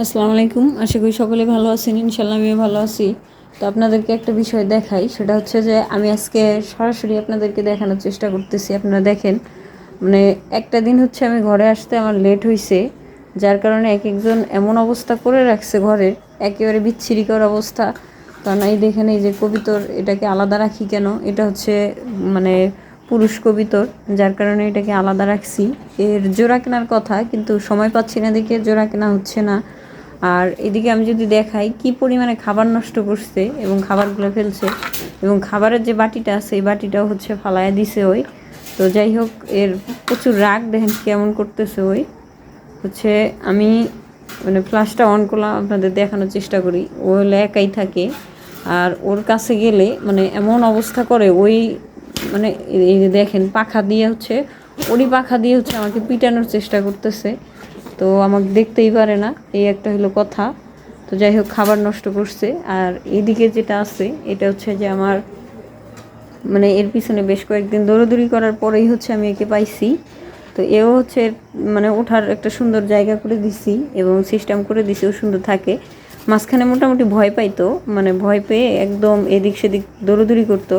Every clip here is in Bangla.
আসসালামু আলাইকুম। আশা করি সকলে ভালো আছেন। ইনশাল্লাহ আমিও ভালো আছি। তো আপনাদেরকে একটা বিষয় দেখাই, সেটা হচ্ছে যে আমি আজকে সরাসরি আপনাদেরকে দেখানোর চেষ্টা করতেছি। আপনারা দেখেন, মানে একটা দিন হচ্ছে আমি ঘরে আসতে আমার লেট হয়েছে, যার কারণে এক একজন এমন অবস্থা করে রাখছে ঘরের, একেবারে বিচ্ছিরিকর অবস্থা। কারণ এই দেখেন, এই যে কবিতর, এটাকে আলাদা রাখি কেন, এটা হচ্ছে মানে পুরুষ কবিতর, যার কারণে এটাকে আলাদা রাখছি। এর জোড়া কেনার কথা, কিন্তু সময় পাচ্ছি না দেখে জোড়া কেনা হচ্ছে না। আর এদিকে আমি যদি দেখাই কি পরিমাণে খাবার নষ্ট করছে এবং খাবারগুলো ফেলছে, এবং খাবারের যে বাটিটা আছে এই বাটিটাও হচ্ছে ফালাইয়া দিছে ওই। তো যাই হোক, এর প্রচুর রাগ, দেখেন কেমন করতেছে ওই। হচ্ছে আমি মানে ফ্ল্যাশটা অন করলাম, আপনাদের দেখানোর চেষ্টা করি। ও হলে একাই থাকে, আর ওর কাছে গেলে মানে এমন অবস্থা করে ওই, মানে এই যে দেখেন পাখা দিয়ে হচ্ছে, ওরই পাখা দিয়ে হচ্ছে আমাকে পিটানোর চেষ্টা করতেছে। তো আমাকে দেখতেই পারে না, এই একটা হলো কথা। তো যাই হোক, খাবার নষ্ট করছে। আর এদিকে যেটা আছে এটা হচ্ছে যে আমার মানে এর পিছনে বেশ কয়েকদিন দৌড়াদৌড়ি করার পরেই হচ্ছে আমি একে পাইছি। তো এও হচ্ছে মানে ওঠার একটা সুন্দর জায়গা করে দিছি এবং সিস্টেম করে দিছি, ও সুন্দর থাকে। মাঝখানে মোটামুটি ভয় পাইতো, মানে ভয় পেয়ে একদম এদিক সেদিক দৌড়াদৌড়ি করতো।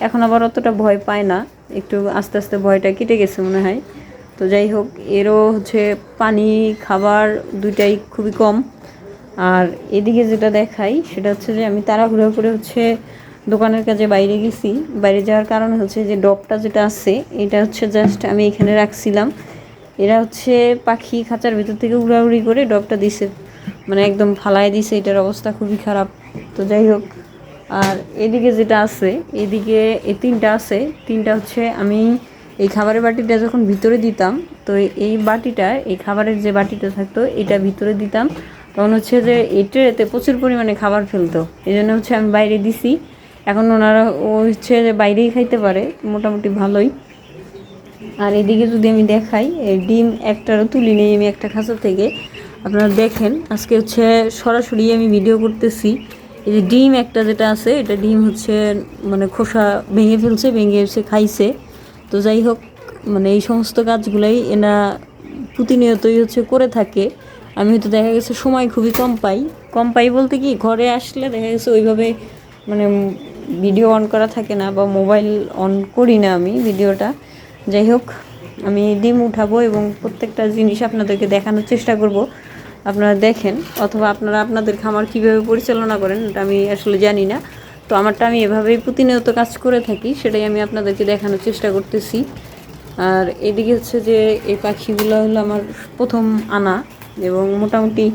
এখন আবার অতটা ভয় পায় না, একটু আস্তে আস্তে ভয়টা কেটে গেছে মনে হয়। তো যাই হোক, এরও হচ্ছে পানি খাবার দুইটাই খুবই কম। আর এদিকে যেটা দেখাই সেটা হচ্ছে যে আমি তাড়াহুড়ো করে হচ্ছে দোকানের কাজে বাইরে গেছি। বাইরে যাওয়ার কারণ হচ্ছে যে ডবটা যেটা আছে এটা হচ্ছে জাস্ট আমি এখানে রাখছিলাম। এরা হচ্ছে পাখি খাঁচার ভিতর থেকে উড়াউড়ি করে ডবটা দিছে, মানে একদম ফালায় দিছে। এটার অবস্থা খুবই খারাপ। তো যাই হোক, আর এদিকে যেটা আছে, এদিকে এই তিনটা আছে, তিনটা হচ্ছে আমি এই খাবারের বাটিটা যখন ভিতরে দিতাম, তো এই বাটিটা, এই খাবারের যে বাটিটা থাকতো এটা ভিতরে দিতাম, তখন হচ্ছে যে এই ট্রেতে প্রচুর পরিমাণে খাবার ফেলতো। এই জন্য হচ্ছে আমি বাইরে দিছি। এখন ওনারা ও হচ্ছে যে বাইরেই খাইতে পারে মোটামুটি ভালোই। আর এদিকে যদি আমি দেখাই, ডিম একটারও তুলি নেই আমি একটা খাঁচা থেকে। আপনারা দেখেন, আজকে হচ্ছে সরাসরি আমি ভিডিও করতেছি। এই যে ডিম একটা যেটা আছে, এটা ডিম হচ্ছে মানে খোসা ভেঙে ফেলছে, ভেঙে এসে খাইছে। তো যাই হোক, মানে এই সমস্ত কাজগুলাই এনা প্রতিনিয়তই হচ্ছে করে থাকে। আমি হয়তো দেখা গেছে সময় খুবই কম পাই। কম পাই বলতে কি, ঘরে আসলে দেখা গেছে ওইভাবে মানে ভিডিও অন করা থাকে না, বা মোবাইল অন করি না আমি ভিডিওটা। যাই হোক, আমি ডিম উঠাবো এবং প্রত্যেকটা জিনিস আপনাদেরকে দেখানোর চেষ্টা করব। আপনারা দেখেন, অথবা আপনারা আপনাদের খামার কীভাবে পরিচালনা করেন এটা আমি আসলে জানি না। তো আমারটা আমি এভাবেই প্রতিনিয়ত কাজ করে থাকি, সেটাই আমি আপনাদেরকে দেখানোর চেষ্টা করতেছি। আর এদিকে হচ্ছে যে এই পাখিগুলো হলো আমার প্রথম আনা, এবং মোটামুটি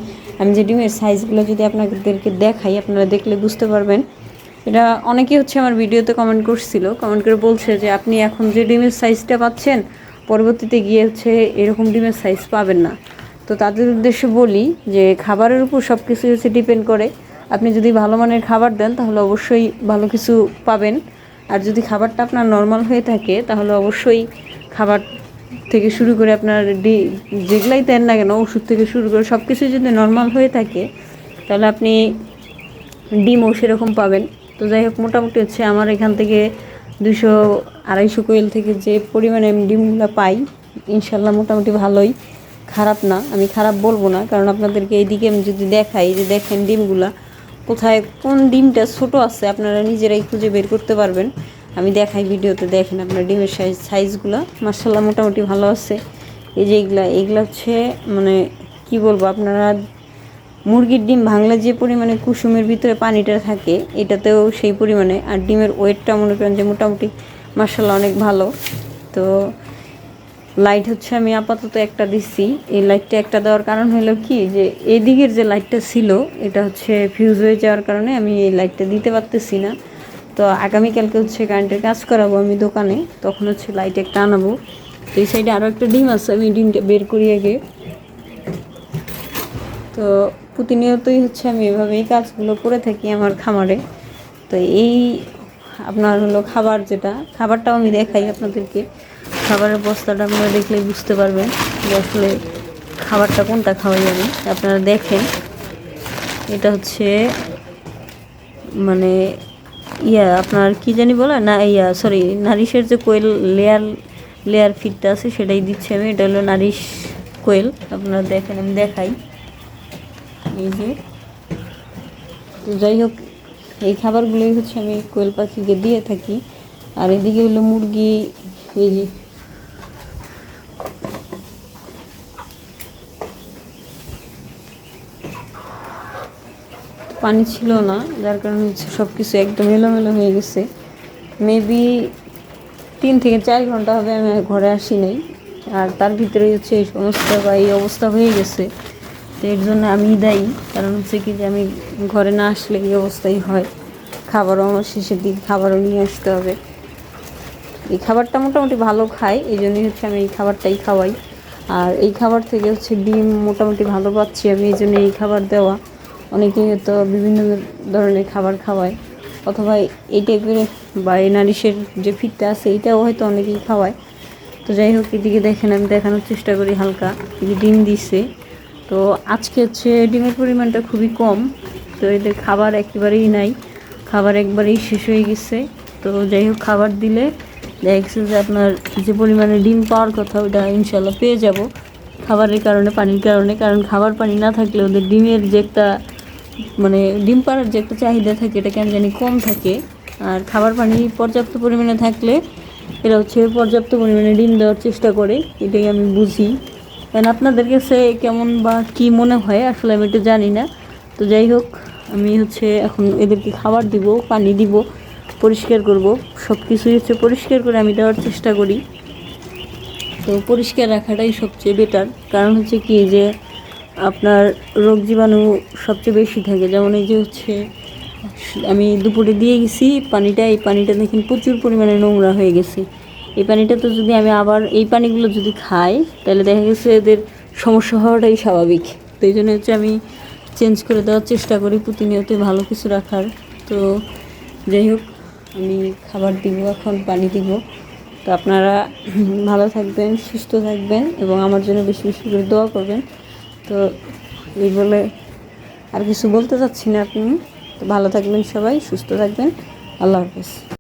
আমি যে ডিমের সাইজগুলো যদি আপনাদেরকে দেখাই, আপনারা দেখলে বুঝতে পারবেন। এটা অনেকেই হচ্ছে আমার ভিডিওতে কমেন্ট করছিল, কমেন্ট করে বলছে যে আপনি এখন যে ডিমের সাইজটা পাচ্ছেন পরবর্তীতে গিয়ে হচ্ছে এরকম ডিমের সাইজ পাবেন না। তো তাদের উদ্দেশ্যে বলি যে খাবারের উপর সব কিছু হচ্ছে ডিপেন্ড করে। আপনি যদি ভালো মানের খাবার দেন তাহলে অবশ্যই ভালো কিছু পাবেন। আর যদি খাবারটা আপনার নর্মাল হয়ে থাকে তাহলে অবশ্যই খাবার থেকে শুরু করে আপনার যেগুলাই দেন না কেন, ওষুধ থেকে শুরু করে সব কিছু যদি নর্মাল হয়ে থাকে তাহলে আপনি ডিমও সেরকম পাবেন। তো যাই হোক, মোটামুটি হচ্ছে আমার এখান থেকে 200-250 কোয়েল থেকে যে পরিমাণে আমি ডিমগুলো পাই, ইনশাল্লাহ মোটামুটি ভালোই, খারাপ না। আমি খারাপ বলবো না, কারণ আপনাদেরকে এইদিকে আমি যদি দেখাই, যে দেখেন ডিমগুলা কোথায় কোন ডিমটা ছোট আছে আপনারা নিজেরাই খুঁজে বের করতে পারবেন। আমি দেখাই ভিডিওতে, দেখেন আপনার ডিমের সাইজগুলো মাশাআল্লাহ মোটামুটি ভালো আছে। এই যে এইগুলা হচ্ছে মানে কি বলবো, আপনারা মুরগির ডিম ভাঙলে যে পরিমাণে কুসুমের ভিতরে পানিটা থাকে এটাতেও সেই পরিমাণে। আর ডিমের ওয়েটটা মনে করেন যে মোটামুটি মাশাআল্লাহ অনেক ভালো। তো লাইট হচ্ছে আমি আপাতত একটা দিচ্ছি। এই লাইটটা একটা দেওয়ার কারণ হলো কি, যে এদিকের যে লাইটটা ছিল এটা হচ্ছে ফিউজ হয়ে যাওয়ার কারণে আমি এই লাইটটা দিতে পারতেছি না। তো আগামীকালকে হচ্ছে কারেন্টের কাজ করাবো আমি দোকানে, তখন হচ্ছে লাইট একটা আনাবো। তো এই সাইডে আরও একটা ডিম আছে, আমি ডিমটা বের করি আগে। তো প্রতিনিয়তই হচ্ছে আমি এভাবেই কাজগুলো করে থাকি আমার খামারে। তো এই আপনার হলো খাবার, যেটা খাবারটাও আমি দেখাই আপনাদেরকে। খাবারের বস্তাটা আপনারা দেখলেই বুঝতে পারবেন যে আসলে খাবারটা কোনটা খাওয়াই আমি। আপনারা দেখেন, এটা হচ্ছে মানে আপনার কি জানি বলে না, সরি, নারিশের যে কোয়েল লেয়ার ফিডটা আছে সেটাই দিচ্ছি আমি। এটা হলো নারিশ কোয়েল, আপনারা দেখেন, আমি দেখাই। এই যে। তো যাই হোক, এই খাবারগুলোই হচ্ছে আমি কোয়েল পাখিকে দিয়ে থাকি। আর এদিকে হলো মুরগি, এই যে পানি ছিল না, যার কারণে হচ্ছে সব কিছু একদম এলোমেলো হয়ে গেছে। মেবি 3 থেকে 4 ঘন্টা হবে আমি ঘরে আসি নাই, আর তার ভিতরে হচ্ছে এই সমস্যা বা এই অবস্থা হয়ে গেছে। তো এর জন্য আমি দায়ী, কারণ হচ্ছে কি যে আমি ঘরে না আসলে এই অবস্থাই হয়। খাবারও আমার শেষের দিকে খাবারও নিয়ে আসতে হবে। এই খাবারটা মোটামুটি ভালো খাই, এই জন্যই হচ্ছে আমি এই খাবারটাই খাওয়াই। আর এই খাবার থেকে হচ্ছে ডিম মোটামুটি ভালো পাচ্ছি আমি, এই জন্য এই খাবার দেওয়া। অনেকেই হয়তো বিভিন্ন ধরনের খাবার খাওয়ায়, অথবা এই টাইপের বা এই নারিশের যে ফিডটা আছে এটাও হয়তো অনেকেই খাওয়ায়। তো যাই হোক, এদিকে দেখেন আমি দেখানোর চেষ্টা করি হালকা এই ডিম দিছে। তো আজকে হচ্ছে ডিমের পরিমাণটা খুবই কম, তো এদের খাবার একেবারেই নাই, খাবার একবারেই শেষ হয়ে গেছে। তো যাই হোক, খাবার দিলে দেখা গেছে যে আপনার যে পরিমাণে ডিম পাওয়ার কথা ওটা ইনশাল্লাহ পেয়ে যাব খাবারের কারণে, পানির কারণে। কারণ খাবার পানি না থাকলে ওদের ডিমের যে একটা মানে ডিম পাড়ার যে একটা চাহিদা থাকে এটা কেন জানি কম থাকে। আর খাবার পানি পর্যাপ্ত পরিমাণে থাকলে এরা হচ্ছে পর্যাপ্ত পরিমাণে ডিম দেওয়ার চেষ্টা করে, এটাই আমি বুঝি। কারণ আপনাদের কাছে কেমন বা কী মনে হয় আসলে আমি এটা জানি না। তো যাই হোক, আমি হচ্ছে এখন এদেরকে খাবার দিব, পানি দিব, পরিষ্কার করব, সব কিছুই হচ্ছে পরিষ্কার করে আমি দেওয়ার চেষ্টা করি। তো পরিষ্কার রাখাটাই সবচেয়ে বেটার, কারণ হচ্ছে কি যে আপনার রোগ জীবাণু সবচেয়ে বেশি থাকে। যেমন এই যে হচ্ছে আমি দুপুরে দিয়ে গেছি পানিটা, এই পানিটা দেখেন প্রচুর পরিমাণে নোংরা হয়ে গেছে। এই পানিটা তো যদি আমি আবার এই পানিগুলো যদি খাই তাহলে দেখা গেছে এদের সমস্যা হওয়াটাই স্বাভাবিক। তো এই জন্য হচ্ছে আমি চেঞ্জ করে দেওয়ার চেষ্টা করি প্রতিনিয়ত ভালো কিছু রাখার। তো যাই হোক, আমি খাবার দিব এখন, পানি দিব। তো আপনারা ভালো থাকবেন, সুস্থ থাকবেন এবং আমার জন্য বেশি বেশি করে দোয়া করবেন। তো এই বলে আর কিছু বলতে চাচ্ছি না। আপনি তো ভালো থাকবেন, সবাই সুস্থ থাকবেন। আল্লাহ হাফেজ।